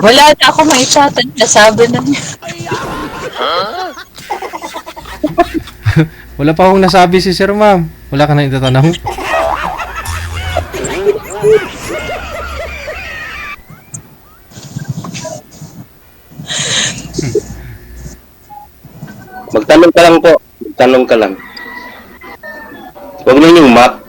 Wala na ako maitatan. Nasabi na niya. Wala pa akong nasabi si sir, ma'am. Wala ka na itatanong? Magtanong ka lang po. Magtanong ka lang. Huwag na yung map.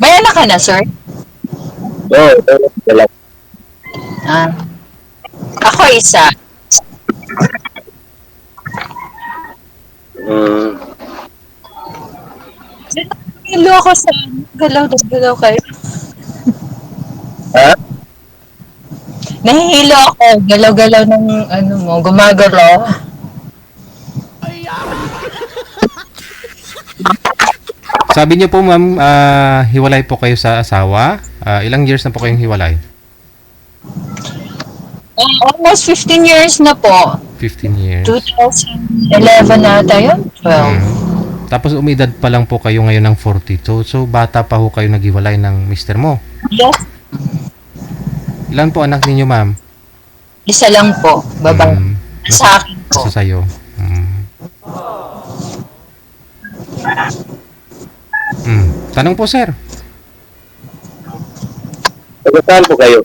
May anak ka na, sir? Oo, dalawa. Ah. Ako isa. Hmm. Hilo ako sa galaw kayo. Ha? Nahihilo ako. Galaw-galaw ng ano mo, gumagalaw. Sabi niyo po, ma'am, hiwalay po kayo sa asawa. Ilang years na po kayong hiwalay? Almost 15 years na po. 15 years. 2011 na tayo? 12. Tapos umidad pa lang po kayo ngayon ng 42. So, bata pa ho kayo naghiwalay ng mister mo. Yes. Ilan po anak ninyo, ma'am? Isa lang po. Babae. Sa akin po. Sa sayo. Tanong po, sir. Taga saan po kayo?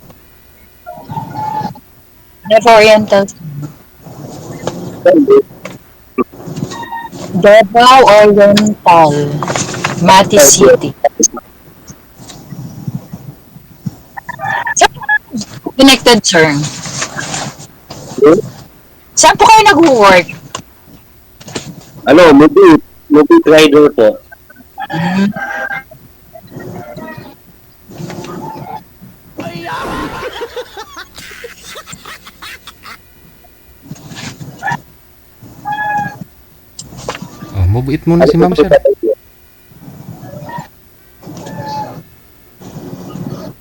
Never Oriental. Davao Oriental. Mati City. Connected, sir. Saan po kayo nag-work? Ano, movie rider po. Move it muna si ma'am, sir.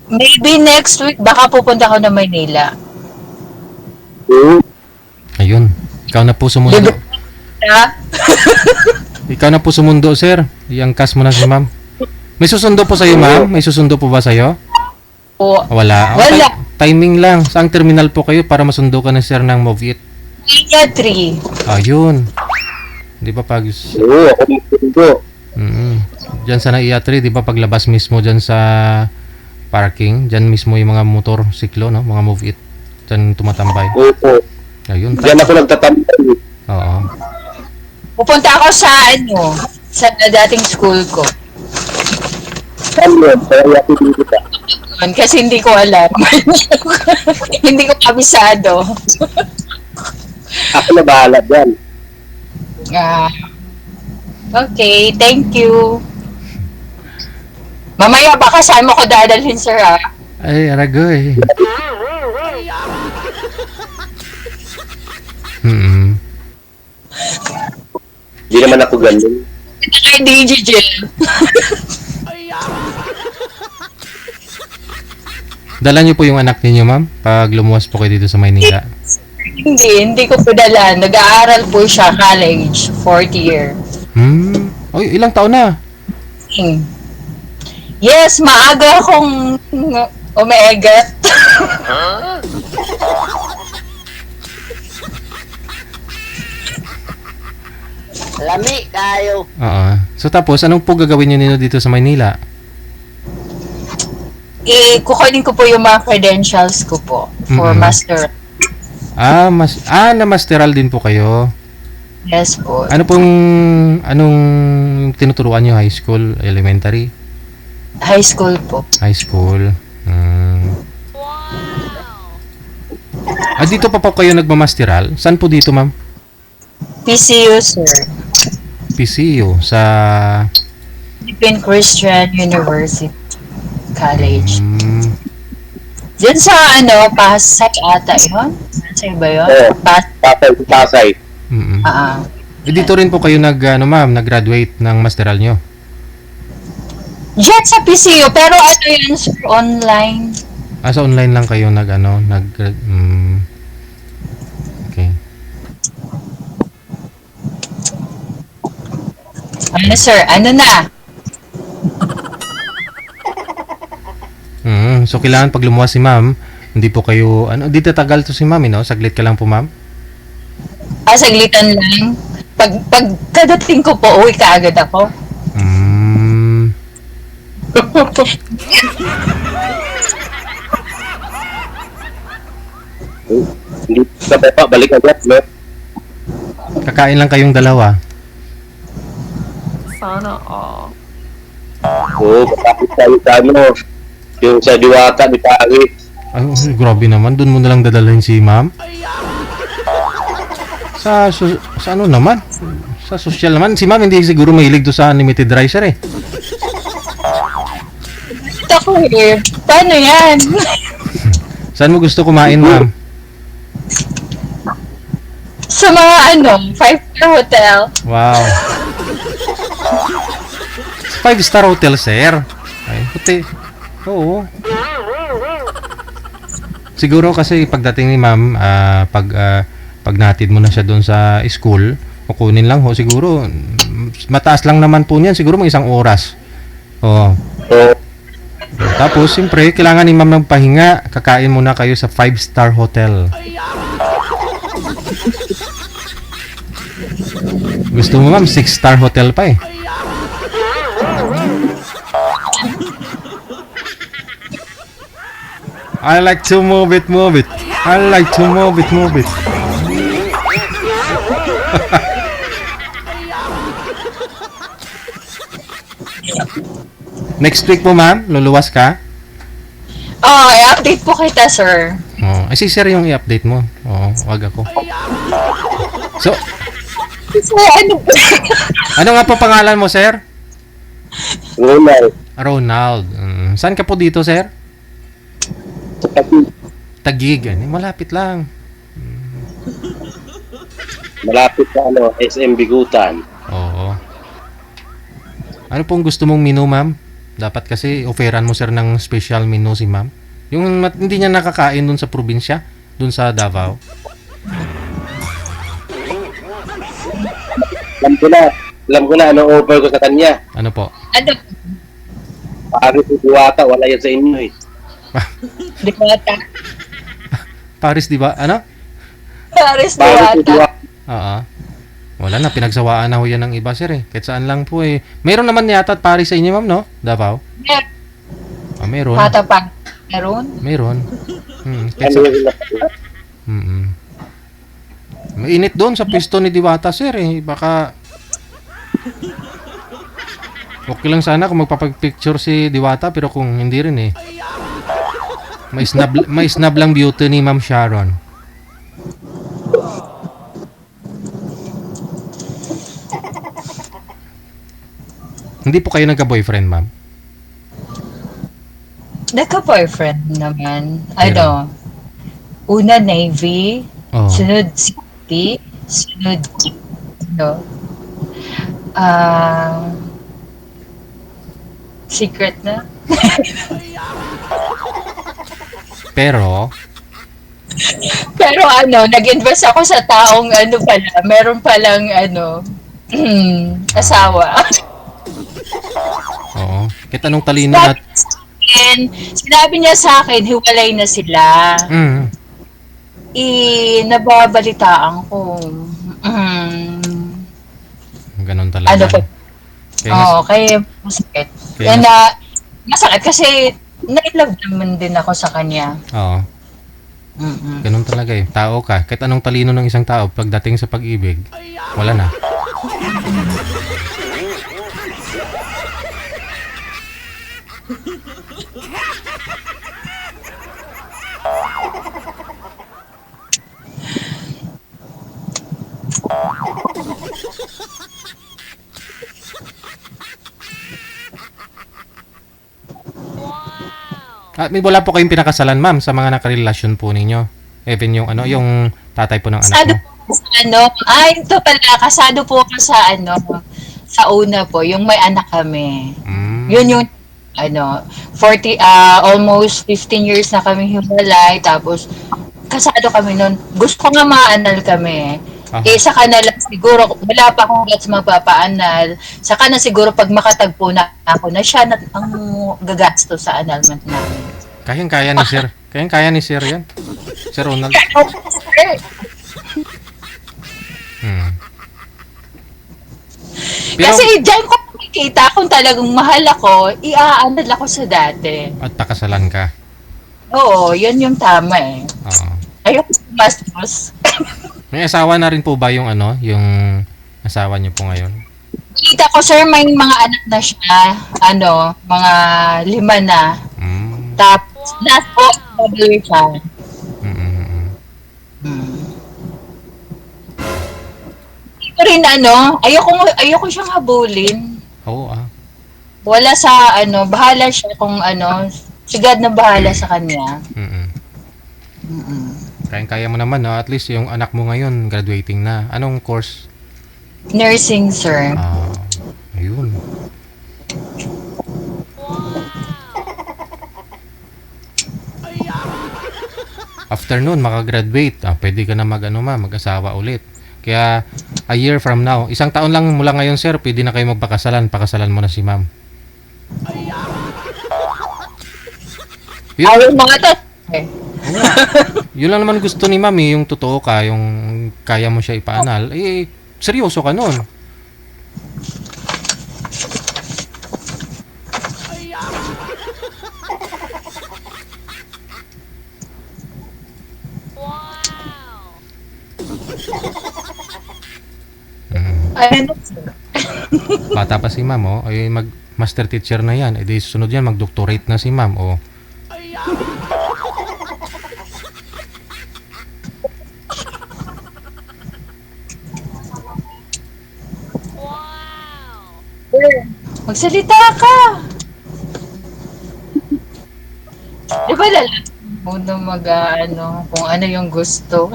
Maybe next week, baka pupunta ako ng Maynila. Ayun. Ikaw na po sumundo. Ha? Ikaw na po sumundo, sir. Iangkas mo na si ma'am. May susundo po sa'yo, ma'am? May susundo po ba sa'yo? Po. Wala. Wala. Timing lang. Saang terminal po kayo para masundo ka na, sir, ng Move It? Linya 3. Ayun. Di ba pag... Oo, ako magsundo. Diyan sa NAIA 3, di ba paglabas mismo diyan sa parking, diyan mismo yung mga motor, siklo, no? Mga Move It. Diyan tumatambay. Opo. Ayun. Diyan ako nagtatambay. Oo. Pupunta ako sa sa dating school ko. Saan yun? Sa Yaki dito ka. Kasi hindi ko alam. Hindi ko kabisado. Ako na bahala dyan. Okay, thank you. Mamaya baka saan mo ko dadalhin, sir, ha? Ay, aragoy. Hindi naman ako ganun. Kay DJ Jill. Dala niyo po yung anak niyo, ma'am, pag lumuwas po kayo dito sa Maynila. Hindi ko po dala. Nag-aaral po siya, college, 4th year. Oy, ilang taon na? Yes, maaga akong umeegat. Lami kayo. Oo. So tapos, anong po gagawin niyo nino dito sa Maynila? Kukunin ko po yung mga credentials ko po for master. Na-masteral din po kayo. Yes po. Anong tinuturuan niyo? High school, elementary? High school po. High school. Dito pa po kayo nagmamasteral? Saan po dito, ma'am? PCU, sir. PCU sa... Philippine Christian University College. Diyan sa Pasay ata yun? Pasay ba yun? Pasay. Dito rin po kayo nag-graduate ng masteral nyo? Diyan sa PCU, pero yan, sir, online. Sa online lang kayo okay. Sir, ano na? So kailangan pag lumuwas si ma'am, hindi po kayo, ano, di tatagal to si ma'am, no? Saglit ka lang po, ma'am. Saglitan lang. Pag kadating ko po, uwi ka agad ako. Mm, Hindi ka pa, balik agad, no? kakain lang kayong dalawa. Sana all. Oo, kapit tayo sa ano. Yung sa Diwata, di Paris. Ay, grabe naman. Doon mo na lang dadalhin si ma'am. Sa ano naman? Sa social naman. Si ma'am hindi siguro mahilig do sa unlimited ricer eh. Ito ko eh. Paano yan? Saan mo gusto kumain, ma'am? Sa mga 5-star hotel. Wow. 5-star hotel, sir. Ay, puti. Oo. Siguro kasi pagdating ni ma'am, pag natid mo na siya doon sa school, kukunin lang ho siguro. Mataas lang naman po niyan, siguro mga 1 oras. Oo. Oo. Tapos, siyempre, kailangan ni ma'am ng pahinga. Kakain muna kayo sa 5-star hotel. Gusto mo ma'am, 6-star hotel pa eh. I like to move it, move it. I like to move it, move it. Next week po ma'am, luluwas ka? I-update po kita, sir. Oh, ay si sir yung i-update mo. Oo, wag ako. So, Kasi ano nga po pangalan mo, sir? Ronald. Ronald. Saan ka po dito, sir? Sa Taguig. Taguig. Malapit lang. Malapit sa SM Bigutan. Oo. Ano pong gusto mong menu, ma'am? Dapat kasi offeran mo, sir, ng special menu si ma'am. Yung hindi niya nakakain dun sa probinsya, dun sa Davao. Alam ko na anong offer ko sa kanya. Ano po? Paris o Diwata, wala yan sa inyo eh. Di ko ata. Paris, di ba? Ano? Paris Paris o Diwata. Diwata. Oo. Wala na, pinagsawaan na ho yan ng iba, sir eh. Kahit saan lang po eh. Meron naman yata at Paris sa inyo, ma'am, no? Davao? Meron. Mata pa. Meron? Meron. Kahit Ano sa... yung nakita? Mainit doon sa pwesto ni Diwata, sir eh. Baka... Okay lang sana kung magpapag-picture si Diwata, pero kung hindi rin eh. May snub lang beauty ni Ma'am Sharon. Hindi po kayo nagka-boyfriend, ma'am? Nagka-boyfriend naman. Una Navy, Oo. sunod City, sunod secret na. Pero, Pero nag-invest ako sa taong pala, meron palang asawa. oo. Kahit anong talino at... Sinabi niya sa akin, hiwalay na sila. Nababalitaan ko. Ganon talaga. Kaya masakit. Kaya Masakit kasi na-love naman din ako sa kanya. Oo. Ganon talaga eh. Tao ka. Kahit anong talino ng isang tao, pagdating sa pag-ibig, wala na. At may wala po kayong pinakasalan, ma'am, sa mga nakarelasyon po ninyo. Even yung yung tatay po ng anak Kasado mo. po sa ito pala, kasado po ako sa sa una po, yung may anak kami. Yun yung almost 15 years na kami hiwalay, tapos kasado kami noon. Gusto ko nga maanal kami. Saka na lang siguro, wala pa akong gets magpapaanal. Saka na siguro pag makatagpo na ako na siya na ang gagastos sa annulment namin. Kayang-kaya ni Sir. Kayang-kaya ni Sir yan. Sir Ronald. Hmm. Pero, Kasi diyan ko makikita kung talagang mahal ako, iaanal ako sa dati. at pakasalan ka. Oo, yun yung tama eh. Oo. Ayoko sa bastos. May asawa na rin po ba yung ano, yung asawa niyo po ngayon? Kita ko, sir, may mga anak na siya. Mga 5 na. Mm. Tapos, last po, OFW siya. Mm, mm, mm. Ito rin, ayoko siyang habulin. Oo ah. Wala sa, bahala siya kung si God na bahala sa kanya. Mm. Kayang-kaya mo naman, no? At least yung anak mo ngayon, graduating na. Anong course? Nursing, sir. Ah, ayun. After nun, makagraduate. Pwede ka na mag-asawa ulit. Kaya, a year from now, 1 taon lang mula ngayon, sir, pwede na kayo magpakasalan. Pakasalan mo na si ma'am. Yun, Ayaw mga to. yun lang naman gusto ni ma'am, yung totoo ka, yung kaya mo siya ipaanal. Seryoso ka nun. Ano, sir? Bata pa si ma'am, oh. Ay mag-master teacher na yan. Di sunod yan, mag-doctorate na si ma'am, oh. Sir, magsalita ka. Di ba lalaki mo na kung ano yung gusto?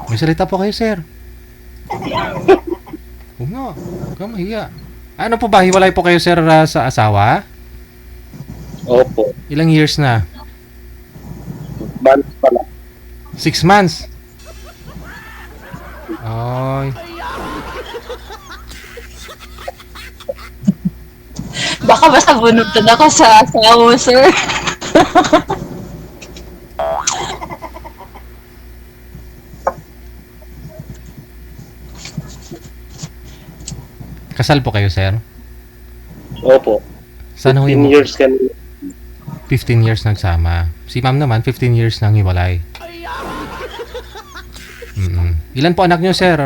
May salita po kayo, sir. Huwag nga. Huwag ka mahiya. Ano po ba? Hiwalay po kayo, sir, sa asawa? Opo. Ilang years na? Months pala. 6 months. Ay. Baka basta bunutan ako sa asawa, sir. Kasal po kayo, sir? Opo. Sana ho 15 yung years kami. 15 years nagsama. Si ma'am naman, 15 years nang hiwalay. Ilan po anak niyo, sir?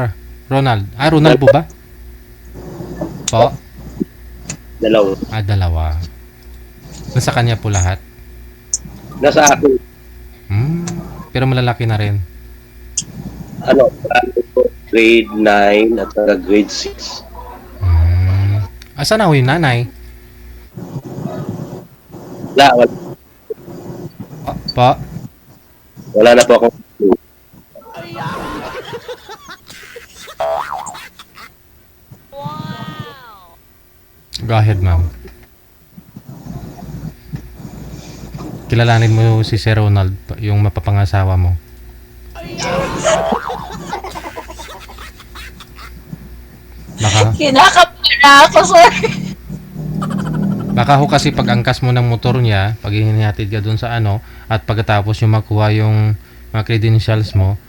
Ronald. Ronald po ba? Po? Dalawa. 2. Nasa kanya po lahat. Nasa akin, Pero malalaki na rin. grade 9 at saka grade 6. Asan na ho yung nanay? Wala, Po? wala na po akong Go ahead, ma'am. Kilalanin mo si Sir Ronald, yung mapapangasawa mo. Baka, Kinakabahan na ako, sir. baka ho kasi pag angkas mo ng motor niya, pag hinihatid ka dun sa at pagkatapos yung makuha yung mga credentials mo,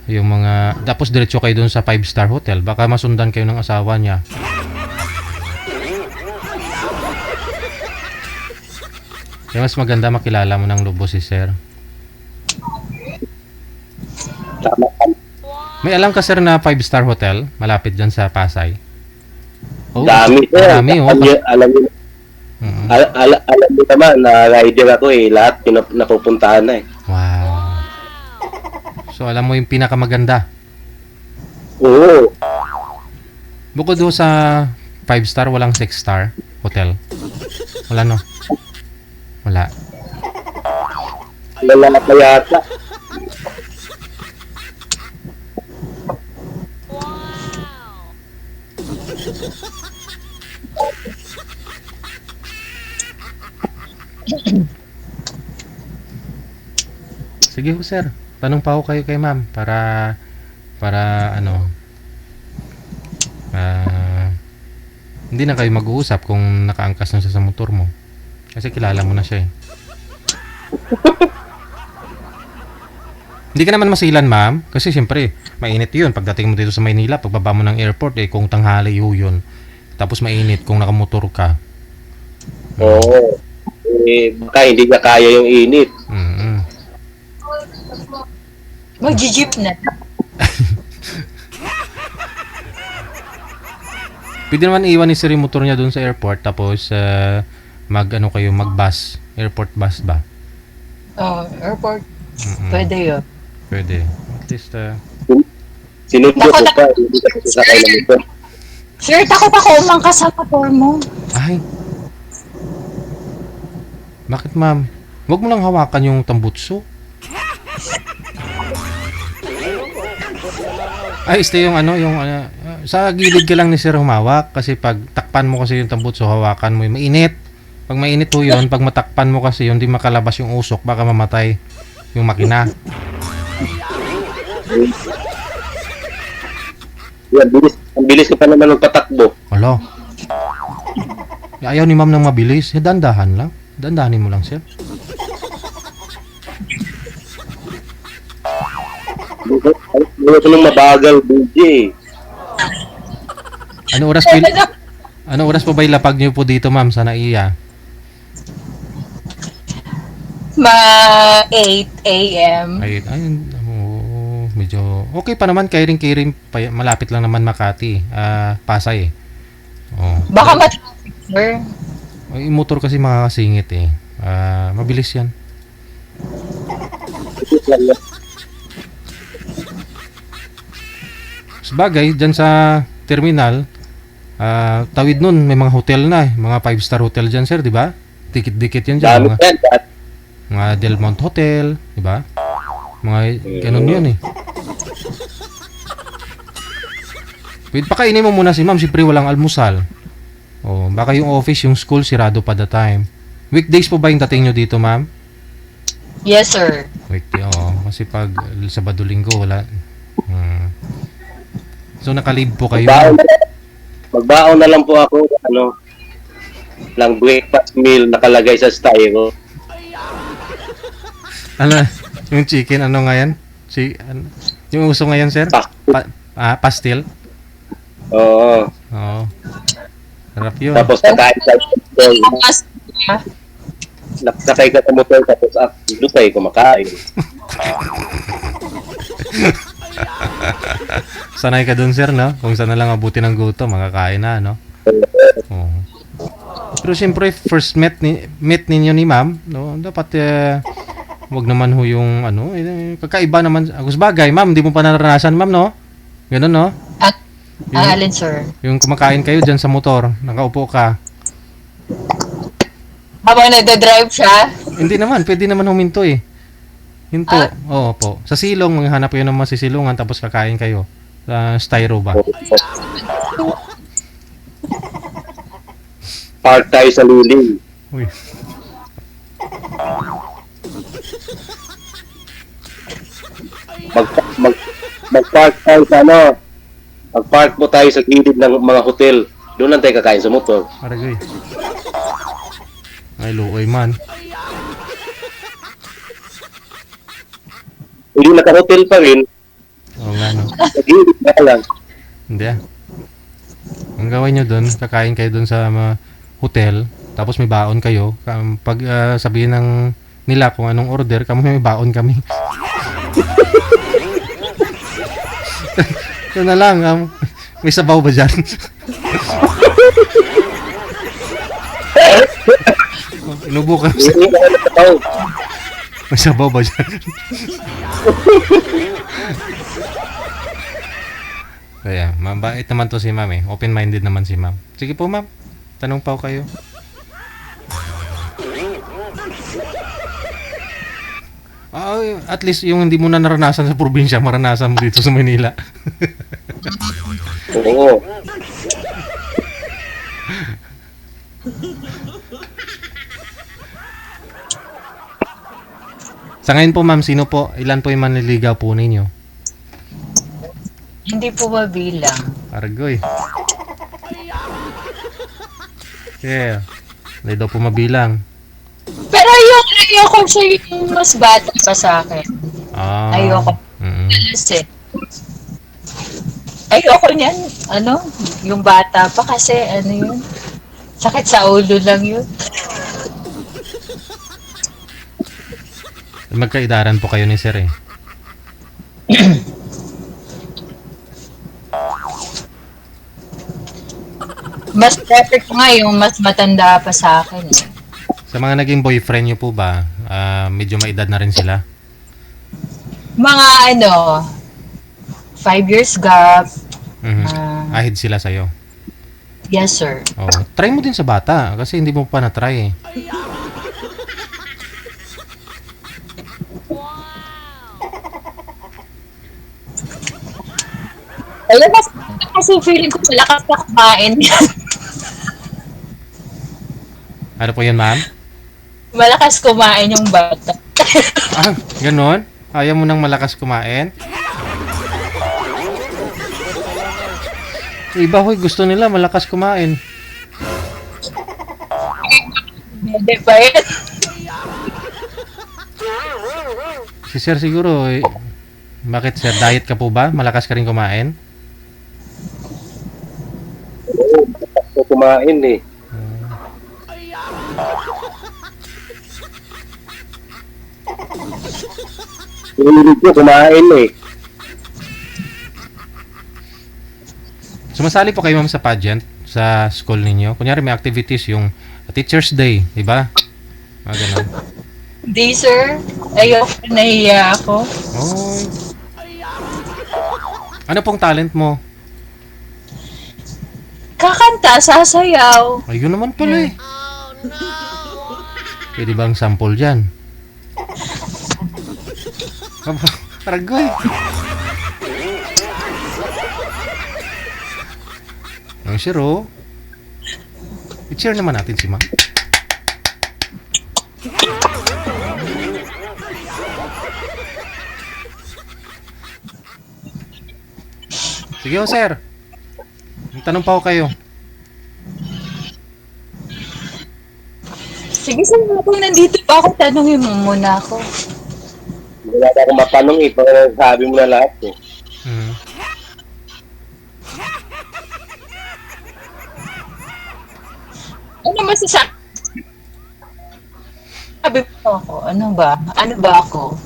yung mga, tapos diretso kayo dun sa 5-star hotel, baka masundan kayo ng asawa niya. Kaya mas maganda makilala mo ng lubo si Sir. tama. May alam ka, sir, na 5-star hotel malapit dyan sa Pasay? Oh, Dami po. marami, oh. Alam niyo, Mm. alam niyo naman na rider ako lahat napupuntahan na Wow. So, alam mo yung pinakamaganda. Oo. Bukod do sa 5-star, walang 6-star hotel. Wala, no? Wala. Wala pa yata. Sige ho, sir. tanong pa ako kayo kay ma'am para ano, hindi na kayo mag-uusap kung nakaangkas na siya sa motor mo. Kasi kilala mo na siya eh. Hindi ka naman masilan, ma'am. Kasi siyempre, mainit yun. Pagdating mo dito sa Maynila, pagbaba mo ng airport, eh, kung tanghali yun. Tapos mainit kung nakamotor ka. Oo. Eh, baka hindi ka kaya yung init. Mm-mm. Mag-jeep na. Pwede naman iwan ni sir yung motor niya doon sa airport. Tapos, mag-bus. Airport bus ba? Oh, airport. Mm-mm. Pwede yun. Pwede. At least, Sinundo ko pa, hindi ka sasakay ng ito. Sir, takot ako umangkas sa motor mo. ay. Bakit, ma'am? Huwag mo lang hawakan yung tambutso. Ay, stay sa gilid ka lang ni sir humawak kasi pag takpan mo kasi yung tambutso, hawakan mo yung mainit. Pag mainit ho yun, pag matakpan mo kasi yun, di makalabas yung usok, baka mamatay yung makina. Yan, ang bilis ka pa naman magpatakbo. Alo. Ayaw ni ma'am ng mabilis. Dandahan lang. Dandahanin mo lang, sir. Ano ko nung mabagal, DJ. Ano oras po ba ilapag niyo po dito, ma'am, sa NAIA? 8 a.m. Medyo okay pa naman. Kairing malapit lang naman Makati. Pasay eh. Oh. Baka matraffic, sir. Yung motor kasi makakasingit eh. Mabilis yan. Sabagay, dyan sa terminal, tawid nun, may mga hotel na eh. Mga 5-star hotel dyan, sir, di ba? Dikit-dikit yan dyan. Dami yan. Mga Del Monte Hotel, di ba? Mga ganun yun eh. Wait, pakainin mo muna si ma'am, siyempre walang almusal. Oh, baka yung office, yung school, sirado pa the time. Weekdays po ba yung dating nyo dito, ma'am? Yes, sir. Weekday, oo. Kasi pag Sabado Linggo, wala. So, nakalib po kayo. Magbaon na lang po ako, lang breakfast meal nakalagay sa styro. Ano, yung chicken, ano nga yan? Yung uso ngayon, sir? Pastil? Oo. Oo. Sarap yun. Tapos kakain sa motor. Nakasakay ka sa motor, tapos doon tayo kumakain. Sanay ka dun, sir, no? Kung saan na lang abuti ng gutom, makakain na, no? Oo. Pero siyempre, first meet ninyo ni ma'am, no? Dapat, wag naman ho yung, kakaiba naman. Bagay, ma'am, di mo pa naranasan, ma'am, no? Ganun, no? Alin, sir? Yung kumakain kayo dyan sa motor, nakaupo ka. Habang nagda-drive siya? Hindi naman, pwede naman huminto eh. Hinto. Oo po. Sa silong, maghanap kayo ng masisilungan tapos kakain kayo. Sa styro ba? Park tayo sa luling. Uy. Mag-park tayo sa Mag-park mo tayo sa gilid ng mga hotel. Doon lang tayo kakain sa motor. Aragay. Ay, luoy man. Hindi naka-hotel pa rin. Oo nga, no? Sa gilid na lang. Hindi ah. Ang gawin nyo dun, kakain kayo dun sa hotel, tapos may baon kayo. Pag sabihin nila kung anong order, may baon kami. Ito na lang, may sabaw ba dyan? Inubo ka. Hindi na nakataw. May sabaw ba dyan? Kaya, mabait naman to si ma'am eh. Open-minded naman si ma'am. Sige po ma'am, tanong pa kayo. At least yung hindi mo na naranasan sa probinsya, maranasan mo dito sa Manila. Oo. Sa ngayon po, ma'am, sino po, ilan po yung manliligaw po ninyo? Hindi po mabilang. Argoy. Yeah. Hindi daw po mabilang. Pero ayoko siya yung mas bata pa sa akin. Ah. Ayoko. Mm. Kasi, ayoko niyan, yung bata pa kasi, yun, sakit sa ulo lang yun. Magkaidaran po kayo ni sir eh. Mas prefer ko nga yung mas matanda pa sa akin. Eh. Sa mga naging boyfriend nyo po ba, medyo may edad na rin sila? Mga 5 years gap. Mhm. Ahid sila sa'yo. Yes, sir. Oh. Try mo din sa bata kasi hindi mo pa na-try eh. Ayun, kasi feeling ko malakas na kumain. Ano po yun, ma'am? Malakas kumain yung bata. Ah, ganon? Ayaw mo nang malakas kumain? Iba hoy, gusto nila malakas kumain. Hindi ba yun? Si sir siguro eh. Bakit sir? Diet ka po ba? Malakas ka rin kumain? So, kumain eh. Hilig ko kumain eh. Sumasali po kayo ma'am sa pageant sa school ninyo. Kunyari may activities yung Teacher's Day, di ba? Mga ganun. Hindi, sir. Ayoko, nahiya ako. Oy. Ano pong talent mo? Kakanta, sasayaw. Ayun naman pala eh. Pwede bang sample dyan? Aragoy. Ang sir oh. I-cheer naman natin si ma'am. Sige oh, sir. May tanong pa ako kayo. Sige, sir. Kung nandito pa ako, tanungin mo muna ako. Wala na akong matanong eh. Pag sabi mo na lahat eh. Hmm. Ano masasabi? Sabi mo ako, ano ba? Ano ba ako?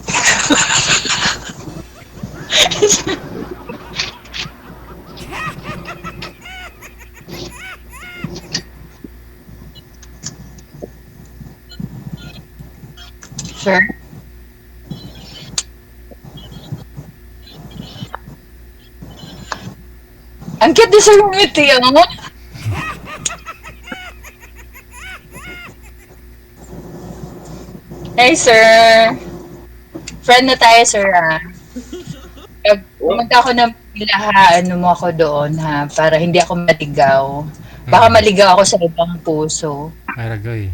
Sure. Ang cute din sa yung ngiti, ano? Hey, sir. Friend na tayo, sir, ah. Pag pumunta ako ng pila, ha, ano mo ako doon, ha, para hindi ako maligaw. Baka maligaw ako sa ibang puso. Aragoy.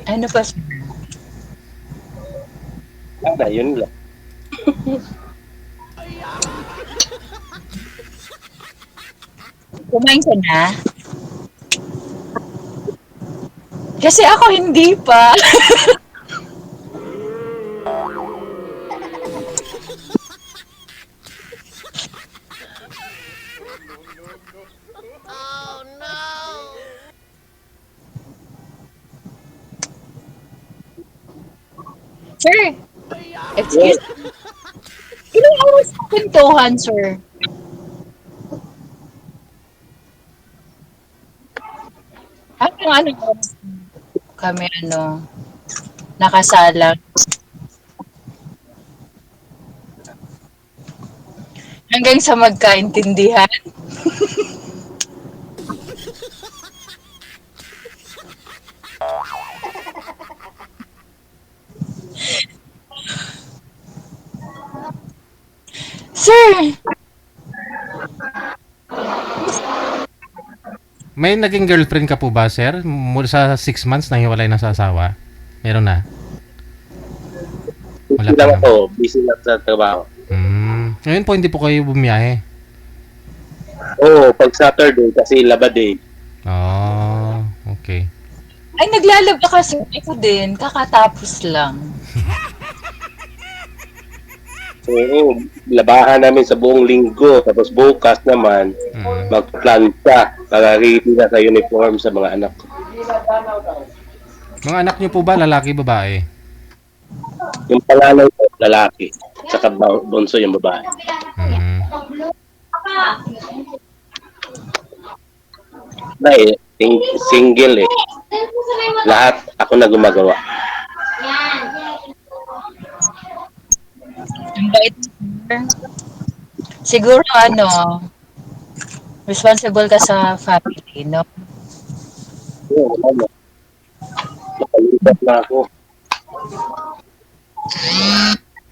Ano pa, sir? Wala, yun lang. Kumain ka na? Kasi ako hindi pa. Sir, excuse me. Ilang oras sa kwentuhan, sir? Hanggang anong oras kami, nakasalang? Hanggang sa magkaintindihan? Sir! May naging girlfriend ka po ba, sir? Mula sa 6 months nang hiwalay na sa asawa? Meron na? Wala Busy pa lang naman. ako. Busy lang sa trabaho. Ngayon po, hindi po kayo bumiyahe. Oo, pag Saturday kasi Laba Day. Oh, okay. Ay, naglalaba kasi ako din. Kakatapos lang. Oo, labahan namin sa buong linggo. Tapos bukas naman, mag-plan ka para ready na sa uniform sa mga anak ko. Mga anak niyo po ba, lalaki, babae? Yung panganay ko, lalaki. Saka bunso yung babae. Mm. Na single eh. Lahat ako na gumagawa. Ang bait, sir. Siguro responsible ka sa family, no? Oo, ano. Nakalipat na ako.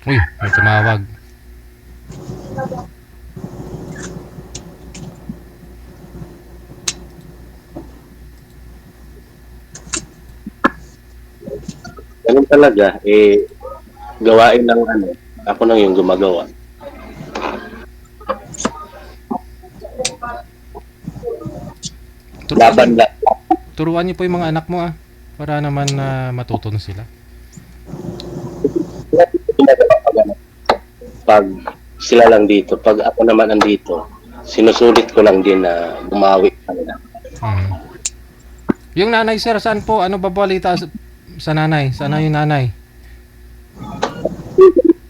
Uy, may tumawag. Ganun talaga, gawain ng ako nang yung gumagawa. Laban lang. Turuan niyo po yung mga anak mo para naman matuto na sila. Pag sila lang dito, pag ako naman andito, sinusulit ko lang din na bumawi kanila. Yung nanay, sir, saan po? Ano ba balita sa nanay? Sana yung nanay?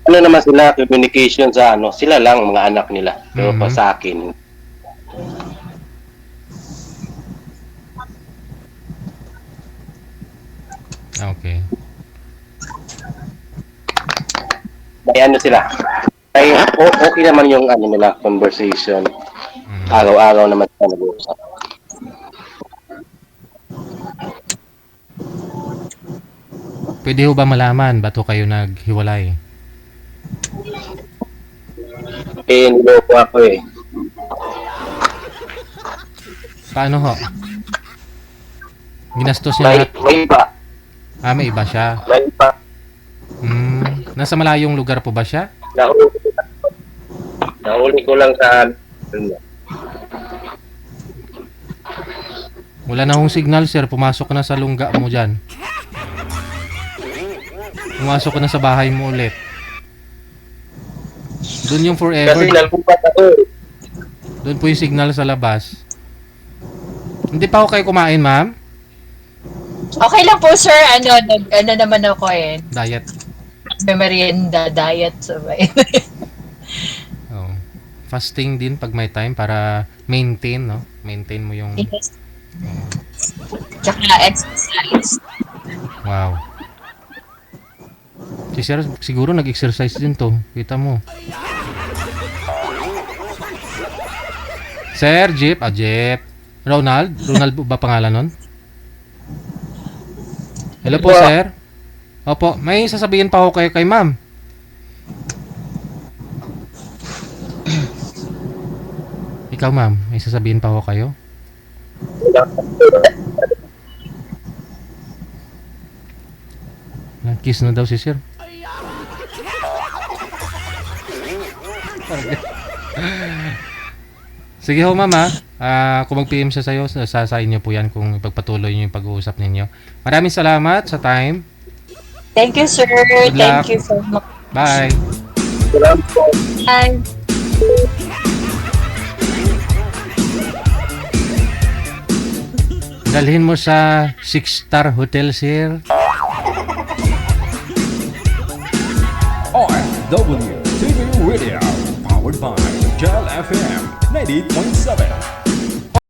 Ano naman sila, communication sa sila lang mga anak nila. Pero pa sa akin, Okay. may sila. Ay, okay naman yung nila, conversation. Araw-araw naman sila nag-uusap. Pwede ho ba malaman ba't ho kayo naghiwalay? Niloko ako eh. Paano ho? Ginastos niya May lahat? iba. May iba siya. May iba. Nasa malayong lugar po ba siya? Nahuli ko lang sa Wala na hong signal, sir. Pumasok ka na sa lungga mo dyan. Pumasok ka na sa bahay mo ulit. Doon yung forever. kasi nalumpat ako eh. Doon po yung signal sa labas. Hindi pa ako kayo kumain, ma'am? Okay lang po, sir. Ano naman ako Diet. May merienda, diet. Sabay. Oh. Fasting din pag may time para maintain, no? Maintain mo yung... Yes. Tsaka exercise. Wow. Si sir, siguro nag-exercise din to. Kita mo. Sir, Jeep. Jeep. Ronald? Ronald ba pangalan nun? Hello po, sir. Opo, may sasabihin pa ako kayo kay ma'am. Ikaw, ma'am, may sasabihin pa ako kayo? Kiss na daw si sir. Sige ho, ma'am, kung mag-PM siya sa'yo, sa inyo po yan kung ipagpatuloy niyo yung pag-uusap ninyo. Maraming salamat sa time. Thank you, sir. Good luck. Thank you so much. Bye. Bye. Dalhin mo sa 6-star hotel, sir. RFW TV Radio, powered by Gel FM 90.7.